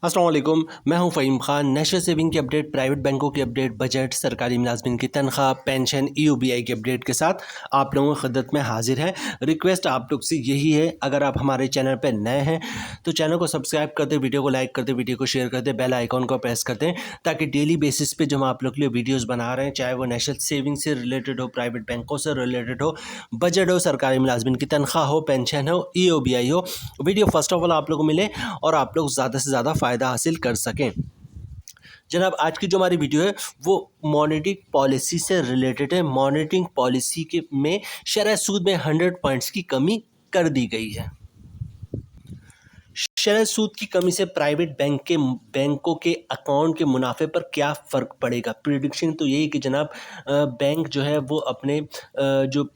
अस्सलाम वालेकुम, मैं हूं फ़हीम खान। नेशनल सेविंग की अपडेट, प्राइवेट बैंकों की अपडेट, बजट, सरकारी मुलाजमिन की तनख्वाह, पेंशन, ईओबीआई की अपडेट के साथ आप लोगों की खिदमत में हाजिर है। रिक्वेस्ट आप लोग से यही है, अगर आप हमारे चैनल पर नए हैं तो चैनल को सब्सक्राइब कर दें, वीडियो को लाइक कर दें, वीडियो को शेयर कर दें, बेल आइकॉन को प्रेस कर दें ताकि डेली बेसिस पे जो हम आप लोग के लिए वीडियोज़ बना रहे हैं, चाहे वो नेशनल सेविंग से रिलेटेड हो, प्राइवेट बैंकों से रिलेटेड हो, बजट हो, सरकारी मुलाजमिन की तनख्वाह हो, पेंशन हो, ईओबीआई हो, वीडियो फर्स्ट ऑफ ऑल आप लोग को मिले और आप लोग ज़्यादा से ज़्यादा फ़ायदा हासिल कर सकें। जनाब, आज की जो हमारी वीडियो है वो मॉनेटरी पॉलिसी से रिलेटेड है। मॉनेटरी पॉलिसी के में शरह सूद में 100 पॉइंट्स की कमी कर दी गई है। शरह सूद की कमी से प्राइवेट बैंकों के अकाउंट के मुनाफे पर क्या फ़र्क पड़ेगा? प्रिडिक्शन तो यही कि जनाब बैंक जो है वो अपने जो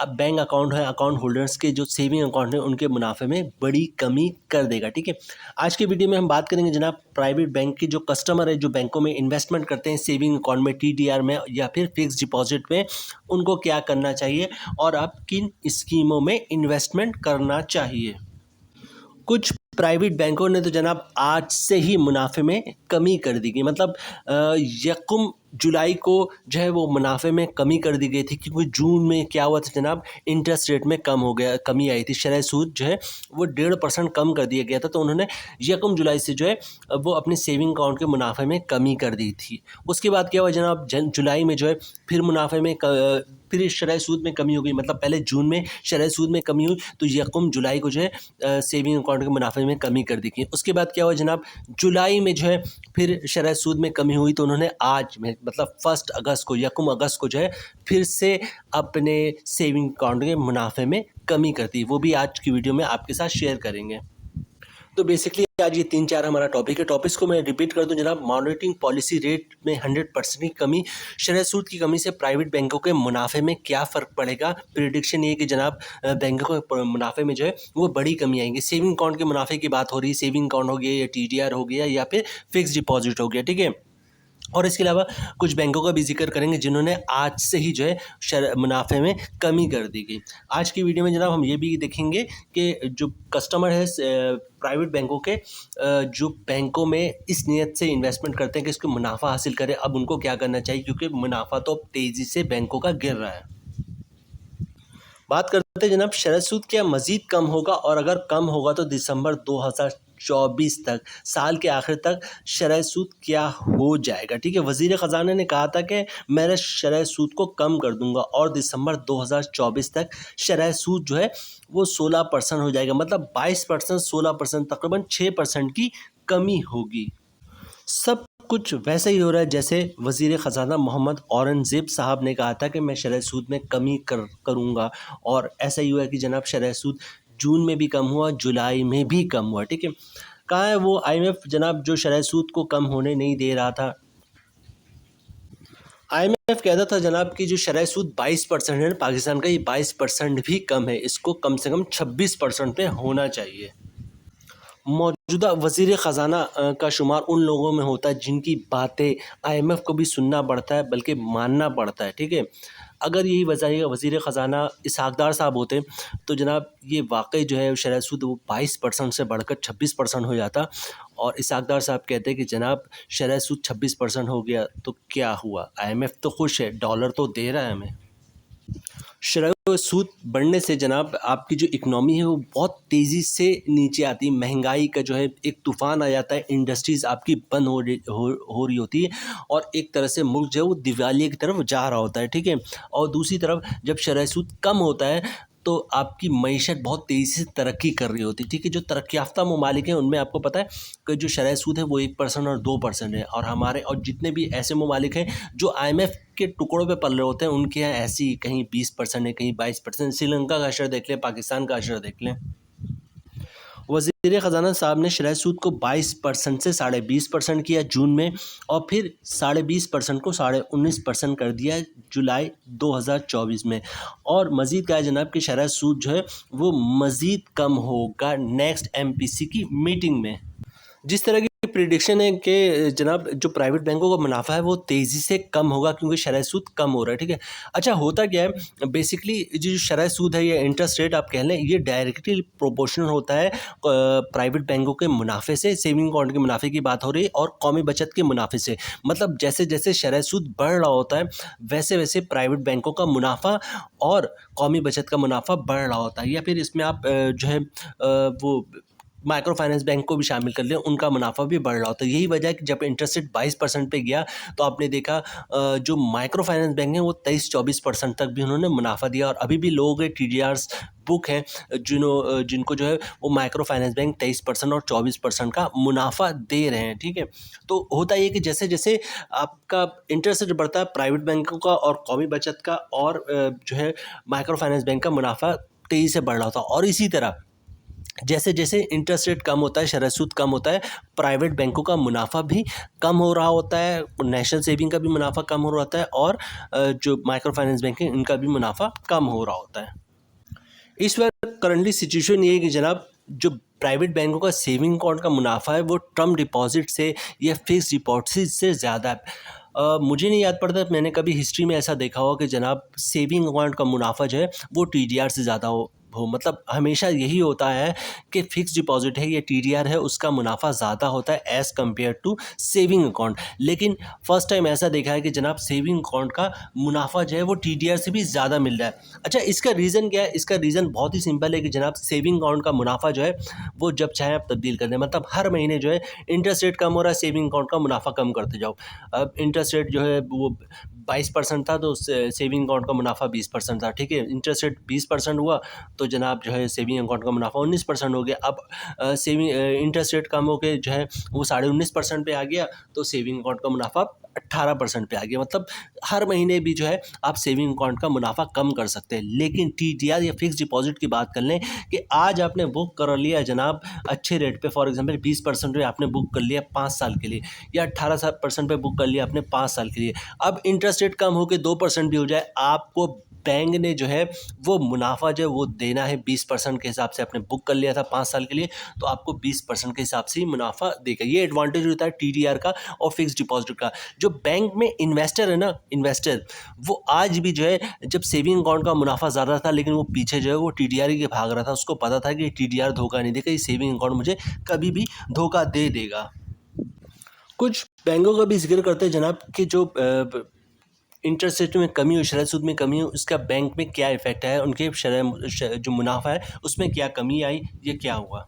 अब बैंक अकाउंट है, अकाउंट होल्डर्स के जो सेविंग अकाउंट है उनके मुनाफे में बड़ी कमी कर देगा। ठीक है, आज के वीडियो में हम बात करेंगे जनाब प्राइवेट बैंक के जो कस्टमर है, जो बैंकों में इन्वेस्टमेंट करते हैं सेविंग अकाउंट में, टीडीआर में या फिर फिक्स डिपॉजिट में, उनको क्या करना चाहिए और आप किन स्कीमों में इन्वेस्टमेंट करना चाहिए। कुछ प्राइवेट बैंकों ने तो जनाब आज से ही मुनाफे में कमी कर दी गई, मतलब यकम जुलाई को जो है वो मुनाफे में कमी कर दी गई थी, क्योंकि जून में क्या हुआ था जनाब, इंटरेस्ट रेट में कमी आई थी, शरह सूद जो है वो 1.5% कम कर दिया गया था। तो उन्होंने यकम जुलाई से जो है वो अपने सेविंग अकाउंट के मुनाफे में कमी कर दी थी। उसके बाद क्या हुआ जनाब, जुलाई में जो है फिर मुनाफे में फिर शरह सूद में कमी हो गई, मतलब पहले जून में शरह सूद में कमी हुई तो यकम जुलाई को जो है सेविंग अकाउंट के मुनाफे में कमी कर दी गई। उसके बाद क्या हुआ जनाब, जुलाई में जो है फिर शरह सूद में कमी हुई तो उन्होंने आज में मतलब 1 अगस्त को, यकम अगस्त को जो है फिर से अपने सेविंग अकाउंट के मुनाफे में कमी कर दी। वो भी आज की वीडियो में आपके साथ शेयर करेंगे। तो बेसिकली आज ये 3-4 हमारा टॉपिक है। टॉपिक्स को मैं रिपीट कर दूं जनाब, मॉनिटरिंग पॉलिसी रेट में 100% की कमी, शरह सूद की कमी से प्राइवेट बैंकों के मुनाफे में क्या फ़र्क पड़ेगा। प्रिडिक्शन ये कि जनाब बैंकों के मुनाफे में जो है वो बड़ी कमी आएंगी। सेविंग अकाउंट के मुनाफे की बात हो रही है, सेविंग अकाउंट हो गया या टीडीआर हो गया या फिर फिक्स डिपॉजिट हो गया। ठीक है, और इसके अलावा कुछ बैंकों का भी जिक्र करेंगे जिन्होंने आज से ही जो है मुनाफे में कमी कर दी गई। आज की वीडियो में जनाब हम ये भी देखेंगे कि जो कस्टमर है प्राइवेट बैंकों के, जो बैंकों में इस नियत से इन्वेस्टमेंट करते हैं कि इसको मुनाफा हासिल करें, अब उनको क्या करना चाहिए, क्योंकि मुनाफा तो अब तेज़ी से बैंकों का गिर रहा है। बात करते हैं जनाब, शरह सूद क्या मज़ीद कम होगा, और अगर कम होगा तो दिसंबर 2024 तक, साल के आखिर तक शरह सूद क्या हो जाएगा। ठीक है, वज़ीर ख़ज़ाना ने कहा था कि मैं शरह सूद को कम कर दूंगा और दिसंबर 2024 तक शरह सूद जो है वो 16% हो जाएगा, मतलब 22% 16%, तकरीबन 6% की कमी होगी। सब कुछ वैसे ही हो रहा है जैसे वज़ीर ख़ज़ाना मोहम्मद औरंगज़ेब साहब ने कहा था कि मैं शरह सूद में कमी करूँगा, और ऐसा ही हुआ कि जनाब शरह सूद जून में भी कम हुआ, जुलाई में भी कम हुआ। ठीक है, कहाँ है वो आईएमएफ जनाब जो शरह सूद को कम होने नहीं दे रहा था। आईएमएफ कहता था जनाब कि जो शरह सूद 22% है पाकिस्तान का, ये 22% भी कम है, इसको कम से कम 26% पे होना चाहिए। मौजूदा वज़ीर ख़ज़ाना का शुमार उन लोगों में होता है जिनकी बातें आईएमएफ को भी सुनना पड़ता है, बल्कि मानना पड़ता है। ठीक है, अगर यही वज़ीर ख़ज़ाना इसहाक़ डार साहब होते तो जनाब ये वाकई जो है शरह सूद वो 22% से बढ़कर 26% हो जाता, और इसहाक़ डार साहब कहते हैं कि जनाब शरह सूद 26% हो गया तो क्या हुआ, आईएमएफ तो खुश है, डॉलर तो दे रहा है हमें। शरह सूद बढ़ने से जनाब आपकी जो इकनॉमी है वो बहुत तेज़ी से नीचे आती है, महंगाई का जो है एक तूफ़ान आ जाता है, इंडस्ट्रीज़ आपकी बंद हो रही होती है, और एक तरह से मुल्क जो है वो दिवालिया की तरफ जा रहा होता है। ठीक है, और दूसरी तरफ जब शरह सूद कम होता है तो आपकी मईशत बहुत तेज़ी से तरक्की कर रही होती है। ठीक है, जो तरक्की याफ्ता ममालिक हैं उनमें आपको पता है कि जो शरह सूद है वो 1% और 2% है, और हमारे और जितने भी ऐसे ममालिक हैं जो आईएमएफ के टुकड़ों पे पल रहे होते हैं उनके यहाँ ऐसी कहीं 20% है, कहीं 22%। श्रीलंका का अशर देख लें, पाकिस्तान का अशर देख लें। वज़ीर ख़ज़ाना साहब ने शरह सूद को 22% से 20.5% किया जून में, और फिर 20.5% को 19.5% कर दिया जुलाई 2024 में, और मज़ीद कहा जनाब कि शरह सूद जो है वो मज़ीद कम होगा नेक्स्ट एमपीसी की मीटिंग में। जिस तरह की प्रिडिक्शन है कि जनाब जो प्राइवेट बैंकों का मुनाफा है वो तेज़ी से कम होगा क्योंकि शरह सूद कम हो रहा है, ठीक है। अच्छा होता क्या है बेसिकली जो शरह सूद है या इंटरेस्ट रेट आप कह लें ये डायरेक्टली प्रोपोर्शनल होता है प्राइवेट बैंकों के मुनाफे से। सेविंग अकाउंट के मुनाफे की बात हो रही है और कौमी बचत के मुनाफे से। मतलब जैसे जैसे शरह सूद बढ़ रहा होता है वैसे वैसे प्राइवेट बैंकों का मुनाफा और कौमी बचत का मुनाफा बढ़ रहा होता है। या फिर इसमें आप जो है वो माइक्रो फाइनेंस बैंक को भी शामिल कर लें, उनका मुनाफा भी बढ़ रहा होता है। यही वजह है कि जब इंटरेस्ट रेट 22% पे गया तो आपने देखा जो माइक्रो फाइनेंस बैंक है वो 23-24% तक भी उन्होंने मुनाफा दिया। और अभी भी लोगों के TDRs बुक हैं जिनको जो है वो माइक्रो फाइनेंस बैंक 23% और 24% का मुनाफा दे रहे हैं, ठीक है। तो होता ये कि जैसे जैसे आपका इंटरेस्ट रेट बढ़ता है प्राइवेट बैंकों का और कौमी बचत का और जो है माइक्रो फाइनेंस बैंक का मुनाफा तेज़ी से बढ़ रहा होता है। और इसी तरह जैसे जैसे इंटरेस्ट रेट कम होता है, शरह सूद कम होता है, प्राइवेट बैंकों का मुनाफा भी कम हो रहा होता है, नेशनल सेविंग का भी मुनाफा कम हो रहा होता है और जो माइक्रो फाइनेंस बैंक है इनका भी मुनाफा कम हो रहा होता है। इस वक्त करंटली सिचुएशन ये है कि जनाब जो प्राइवेट बैंकों का सेविंग अकाउंट का मुनाफा है वो टर्म डिपॉजिट से या फिक्स डिपॉजिट से ज़्यादा है। मुझे नहीं याद पड़ता मैंने कभी हिस्ट्री में ऐसा देखा हो कि जनाब सेविंग अकाउंट का मुनाफा जो है वो TDR से ज़्यादा हो। मतलब हमेशा यही होता है कि फिक्स डिपॉजिट है या TDR है उसका मुनाफा ज़्यादा होता है as compare to saving account. लेकिन फर्स्ट टाइम ऐसा देखा है कि जनाब सेविंग अकाउंट का मुनाफा जो है वो TDR से भी ज़्यादा मिल रहा है। अच्छा इसका रीज़न क्या है? इसका रीज़न बहुत ही सिंपल है कि जनाब सेविंग अकाउंट का मुनाफा जो है वो जब चाहे आप तब्दील कर दें। मतलब हर महीने जो है इंटरेस्ट रेट कम हो रहा है, सेविंग अकाउंट का मुनाफा कम करते जाओ। अब इंटरेस्ट रेट जो है वो 22% था तो सेविंग अकाउंट का मुनाफा 20% था, ठीक है। इंटरेस्ट रेट 20% हुआ तो जनाब जो है सेविंग अकाउंट का मुनाफा 19% हो गया। अब सेविंग इंटरेस्ट रेट कम होकर जो है वो 19.5% पे आ गया तो सेविंग अकाउंट का मुनाफा 18% पे आ गया। मतलब हर महीने भी जो है आप सेविंग अकाउंट का मुनाफा कम कर सकते हैं। लेकिन TDR या फिक्स डिपॉजिट की बात कर लें कि आज आपने बुक कर लिया जनाब अच्छे रेट पे, फॉर एग्जांपल 20% पे आपने बुक कर लिया 5 साल के लिए या 18% पे बुक कर लिया आपने 5 साल के लिए। अब इंटरेस्ट रेट कम होकर 2% भी हो जाए आपको बैंक ने जो है वो मुनाफा जो है वो देना है 20% के हिसाब से। आपने बुक कर लिया था 5 साल के लिए तो आपको 20% के हिसाब से ही मुनाफा देगा। ये एडवांटेज होता है TDR का और फिक्स डिपॉजिट का। जो बैंक में इन्वेस्टर है ना, इन्वेस्टर वो आज भी जो है जब सेविंग अकाउंट का मुनाफा ज़्यादा था लेकिन वो पीछे जो है वो TDR के भाग रहा था। उसको पता था कि TDR धोखा नहीं देगा, ये सेविंग अकाउंट मुझे कभी भी धोखा दे देगा। कुछ बैंकों का भी जिक्र करते हैं जनाब कि जो इंटरेस्ट रेट में कमी हो, शरह सूद में कमी हो, इसका बैंक में क्या इफेक्ट है, उनके जो मुनाफा है उसमें क्या कमी आई, ये क्या हुआ।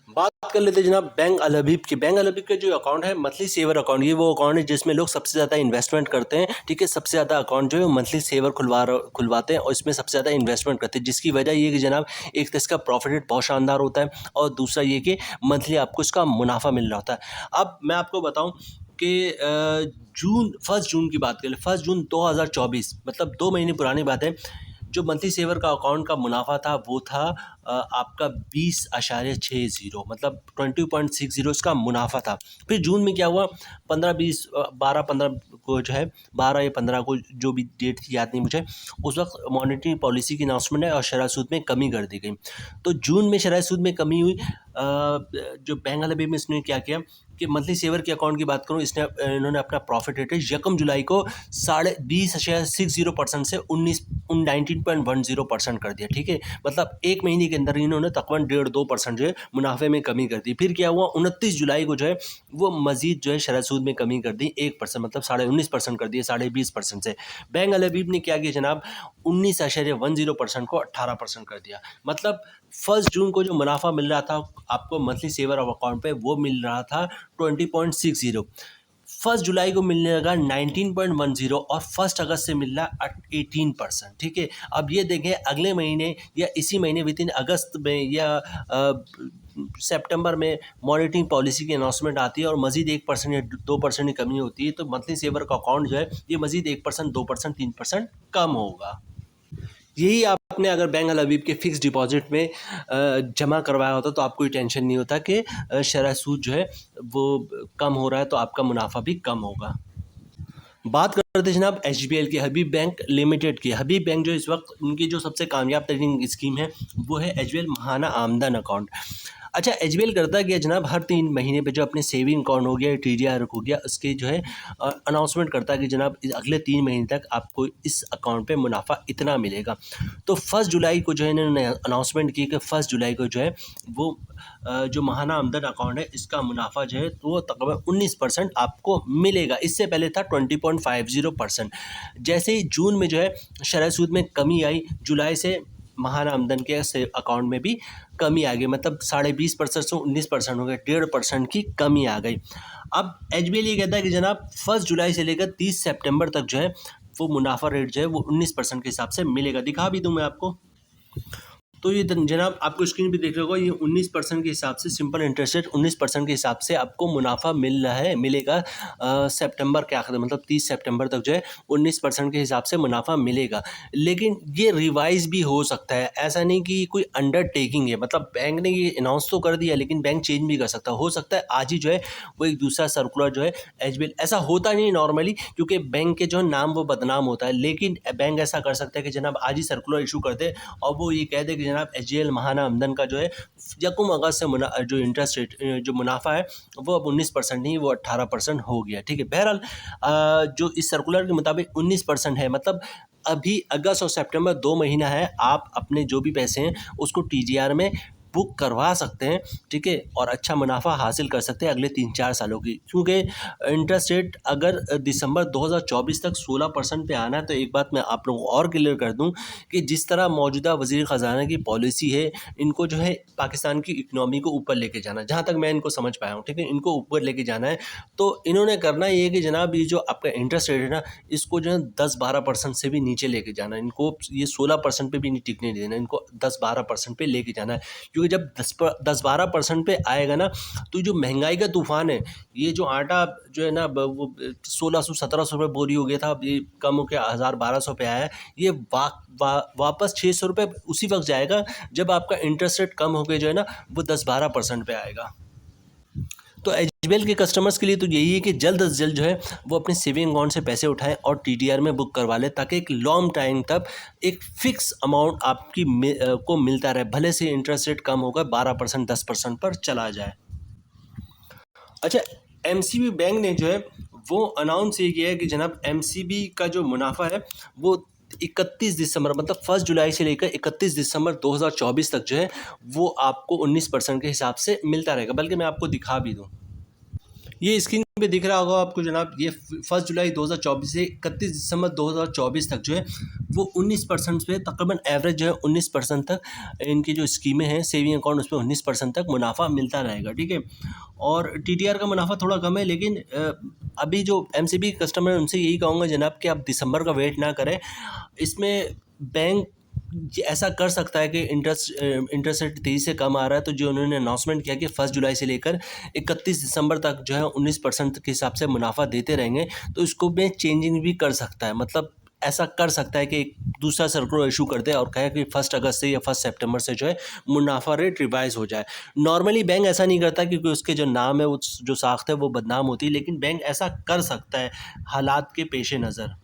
बात कर लेते हैं जनाब बैंक अल हबीब की। बैंक अल हबीब का जो अकाउंट है मंथली सेवर अकाउंट, ये वो अकाउंट है जिसमें लोग सबसे ज़्यादा इन्वेस्टमेंट करते हैं, ठीक है। सबसे ज़्यादा अकाउंट जो है मंथली सेवर खुलवाते हैं और इसमें सबसे ज़्यादा इन्वेस्टमेंट करते हैं, जिसकी वजह ये कि जनाब एक तो इसका प्रॉफिट रेट बहुत शानदार होता है और दूसरा ये कि मंथली आपको इसका मुनाफा मिल रहा होता है। अब मैं आपको बताऊँ कि जून 1 जून की बात करें, 1 जून 2024 मतलब 2 महीने पुरानी बात है। जो मंथली सेवर का अकाउंट का मुनाफा था वो था आपका 20.60 मतलब 20.60 इसका मुनाफा था। फिर जून में क्या हुआ 15-20 12-15 को जो है 12 या 15 को जो भी डेट थी याद नहीं मुझे, उस वक्त मॉनेटरी पॉलिसी की अनाउंसमेंट है और शरह सूद में कमी कर दी गई। तो जून में शरह सूद में कमी हुई। जो बैंक अल हबीब में इसने क्या किया कि मंथली सेवर के अकाउंट की बात करूँ, इन्होंने अपना प्रॉफिट रेट 1 जुलाई को 20.60% से 19.10% कर दिया, ठीक है। मतलब एक महीने के अंदर इन्होंने तकरीबन 1.5-2% जो है मुनाफे में कमी कर दी। फिर क्या हुआ 29 जुलाई को जो है वो मजीद जो है शरह सूद में कमी कर दी 1%, मतलब 19.5% कर दिए 20.5% से। बैंक अल हबीब ने क्या किया जनाब 19.10% को 18% कर दिया। मतलब 1 जून को जो मुनाफा मिल रहा था आपको मंथली सेवर ऑफ अकाउंट पे वो मिल रहा था 20.60। 1 जुलाई को मिलने लगा 19.10 और 1 अगस्त से मिल रहा 18%, ठीक है। अब ये देखें अगले महीने या इसी महीने विद इन अगस्त में या सितंबर में मॉनेटरी पॉलिसी की अनाउंसमेंट आती है और मजीद 1% या 2% की कमी होती है तो मंथली सेवर का अकाउंट जो है ये मजीद 1%, 2%, 3% कम होगा। यही आपने अगर बैंक अल हबीब के फिक्स डिपॉजिट में जमा करवाया होता तो आपको ये टेंशन नहीं होता कि शरह सूद जो है वो कम हो रहा है तो आपका मुनाफा भी कम होगा। बात करते हैं जनाब HBL की, हबीब बैंक लिमिटेड की। हबीब बैंक जो इस वक्त उनकी जो सबसे कामयाब तरीन स्कीम है वो है HBL महाना आमदन अकाउंट। अच्छा, एचबीएल करता क्या है जनाब, हर 3 महीने पे जो अपने सेविंग अकाउंट हो गया, टीडीआर हो गया, उसके जो है अनाउंसमेंट करता है कि जनाब अगले 3 महीने तक आपको इस अकाउंट पे मुनाफा इतना मिलेगा। तो 1 जुलाई को जो है इन्होंने अनाउंसमेंट की कि 1 जुलाई को जो है वो जो महाना आमदन अकाउंट है इसका मुनाफा जो है तो वो तकरीबन 19% आपको मिलेगा। इससे पहले था 20.50%। जैसे ही जून में जो है शरह सूद में कमी आई, जुलाई से महाना आमदन के से अकाउंट में भी कमी आ गई, मतलब 20.5% से 19% हो गए, 1.5% की कमी आ गई। अब एचबीएल ये कहता है कि जनाब 1 जुलाई से लेकर 30 सितंबर तक जो है वो मुनाफा रेट जो है वो 19% के हिसाब से मिलेगा। दिखा भी दूं मैं आपको। तो ये जनाब आपको स्क्रीन पे देख रहे होगा, ये 19% के हिसाब से सिंपल इंटरेस्ट रेट 19% के हिसाब से आपको मुनाफा मिल रहा है, मिलेगा सितंबर के आखिर मतलब 30 सितंबर तक जो है 19% के हिसाब से मुनाफा मिलेगा। लेकिन ये रिवाइज भी हो सकता है, ऐसा नहीं कि कोई अंडरटेकिंग है, मतलब बैंक ने ये अनाउंस तो कर दिया लेकिन बैंक चेंज भी कर सकता है। हो सकता है आज ही जो है वो एक दूसरा सर्कुलर जो है एचबीएल, ऐसा होता नहीं नॉर्मली क्योंकि बैंक के जो नाम वो बदनाम होता है, लेकिन बैंक ऐसा कर सकता है कि जनाब आज ही सर्कुलर इशू कर दे और वो ये कह दे कि जनाब एचबीएल महाना आमदन का जो है यकम अगस्त से जो इंटरेस्ट रेट जो मुनाफा है वो अब 19% नहीं, वो 18% हो गया। ठीक है, बहरहाल जो इस सर्कुलर के मुताबिक 19% है, मतलब अभी अगस्त और सितंबर 2 महीना है, आप अपने जो भी पैसे हैं उसको टीजीआर में बुक करवा सकते हैं। ठीक है, और अच्छा मुनाफा हासिल कर सकते हैं अगले 3-4 सालों की, क्योंकि इंटरेस्ट रेट अगर दिसंबर 2024 तक 16% पे आना है। तो एक बात मैं आप लोगों को और क्लियर कर दूं कि जिस तरह मौजूदा वज़ीर ख़जाना की पॉलिसी है, इनको जो है पाकिस्तान की इकनॉमी को ऊपर लेके जाना है, जहाँ तक मैं इनको समझ पाया हूँ। ठीक है, इनको ऊपर लेके जाना है, तो इन्होंने करना ये है कि जनाब ये जो आपका इंटरेस्ट रेट है ना, इसको जो है 10-12% से भी नीचे लेके जाना है। इनको ये 16% पे भी नहीं टिकने देना, इनको 10-12% पे लेके जाना है, क्योंकि जब 10-12% पे आएगा ना, तो जो महंगाई का तूफान है, ये जो आटा जो है ना वो 1600-1700 रुपये बोरी हो गया था, अब ये कम होकर 1000-1200 पे आया है। ये वापस 600 रुपये उसी वक्त जाएगा जब आपका इंटरेस्ट रेट कम होकर जो है ना वो 10-12% पे आएगा। तो एचबीएल के कस्टमर्स के लिए तो यही है कि जल्द से जल्द जो है वो अपने सेविंग अकाउंट से पैसे उठाएं और टीडीआर में बुक करवा लें, ताकि एक लॉन्ग टाइम तक एक फ़िक्स अमाउंट आपकी को मिलता रहे, भले से इंटरेस्ट रेट कम होगा 12% 10% पर चला जाए। अच्छा, एमसीबी बैंक ने जो है वो अनाउंस ये किया है कि जनाब एमसीबी का जो मुनाफा है वो 31 दिसंबर मतलब 1 जुलाई से लेकर 31 दिसंबर 2024 तक जो है वो आपको 19% के हिसाब से मिलता रहेगा। बल्कि मैं आपको दिखा भी दूँ, ये स्क्रीन पे दिख रहा होगा आपको जनाब, ये 1 जुलाई 2024 से 31 दिसंबर 2024 तक जो है वो 19% पे तकरीबन एवरेज जो है 19% तक इनकी जो स्कीमें हैं सेविंग अकाउंट उसमें 19% तक मुनाफा मिलता रहेगा। ठीक है, और टीटीआर का मुनाफा थोड़ा कम है, लेकिन अभी जो एमसीबी कस्टमर है उनसे यही कहूँगा जनाब कि आप दिसंबर का वेट ना करें। इसमें बैंक ऐसा कर सकता है कि इंटरेस्ट रेट तेज़ी से कम आ रहा है, तो जो उन्होंने अनाउंसमेंट किया कि 1 जुलाई से लेकर 31 दिसंबर तक जो है 19% के हिसाब से मुनाफा देते रहेंगे, तो इसको में चेंजिंग भी कर सकता है। मतलब ऐसा कर सकता है कि एक दूसरा सर्कुलर इशू कर दे और कहे कि 1 अगस्त से या 1 सितंबर से जो है मुनाफा रेट रिवाइज हो जाए। नॉर्मली बैंक ऐसा नहीं करता क्योंकि उसके जो नाम है, वो जो साख्त है वो बदनाम होती है, लेकिन बैंक ऐसा कर सकता है हालात के पेश नज़र।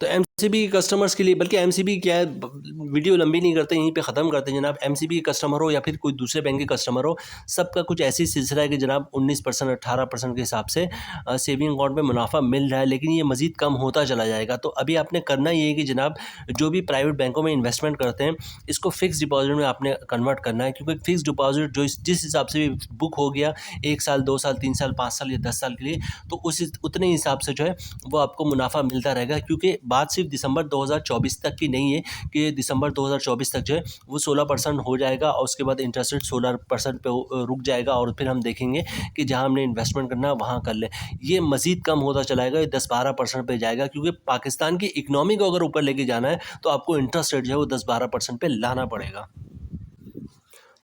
तो एमसीबी कस्टमर्स के लिए, बल्कि एमसीबी क्या है, वीडियो लंबी नहीं करते, यहीं पे ख़त्म करते हैं जनाब। एमसीबी कस्टमर हो या फिर कोई दूसरे बैंक के कस्टमर हो, सबका कुछ ऐसी सिलसिला है कि जनाब 19% 18% के हिसाब से सेविंग अकाउंट में मुनाफा मिल रहा है, लेकिन ये मज़ीद कम होता चला जाएगा। तो अभी आपने करना ये है कि जनाब जो भी प्राइवेट बैंकों में इन्वेस्टमेंट करते हैं, इसको फ़िक्स डिपॉजिट में आपने कन्वर्ट करना है, क्योंकि फ़िक्स डिपॉजिट जो जिस हिसाब से भी बुक हो गया 1 साल 2 साल 3 साल 5 साल या 10 साल के लिए, तो उस उतने हिसाब से जो है वो आपको मुनाफा मिलता रहेगा। क्योंकि बात सिर्फ दिसंबर 2024 तक की नहीं है कि दिसंबर 2024 तक जो है वो 16% हो जाएगा और उसके बाद इंटरेस्ट रेट 16% पे रुक जाएगा और फिर हम देखेंगे कि जहां हमने इन्वेस्टमेंट करना है वहां कर ले। ये मज़ीद कम होता चलाएगा, ये 10-12% पे जाएगा, क्योंकि पाकिस्तान की इकनॉमी को अगर ऊपर लेके जाना है तो आपको इंटरेस्ट रेट जो है वो 10-12% पे लाना पड़ेगा।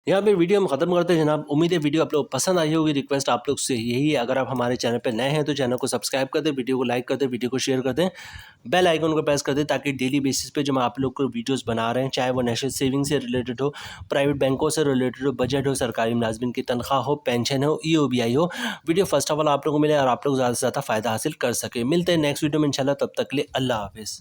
यहाँ पे वीडियो हम ख़त्म करते हैं जनाब। उम्मीद है वीडियो आप लोग पसंद आई होगी। रिक्वेस्ट आप लोग से यही है, अगर आप हमारे चैनल पे नए हैं तो चैनल को सब्सक्राइब कर दें, वीडियो को लाइक कर दें, वीडियो को शेयर कर दें, बेल आइकन को प्रेस कर दें, ताकि डेली बेसिस पे जो हम आप लोग को वीडियोस बना रहे हैं, चाहे वो नेशनल सेविंग से रिलेटेड हो, प्राइवेट बैंकों से रिलेटेड हो, बजट हो, सरकारी मुलाजमिन की तनख्वाह हो, पेंशन हो, EOBI हो, वीडियो फर्स्ट ऑफ ऑल आप लोगों को मिले और आप लोग ज़्यादा से ज़्यादा फ़ायदा हासिल कर सके। मिलते हैं नेक्स्ट वीडियो में इंशाल्लाह, तब तक के लिए अल्लाह हाफिज़।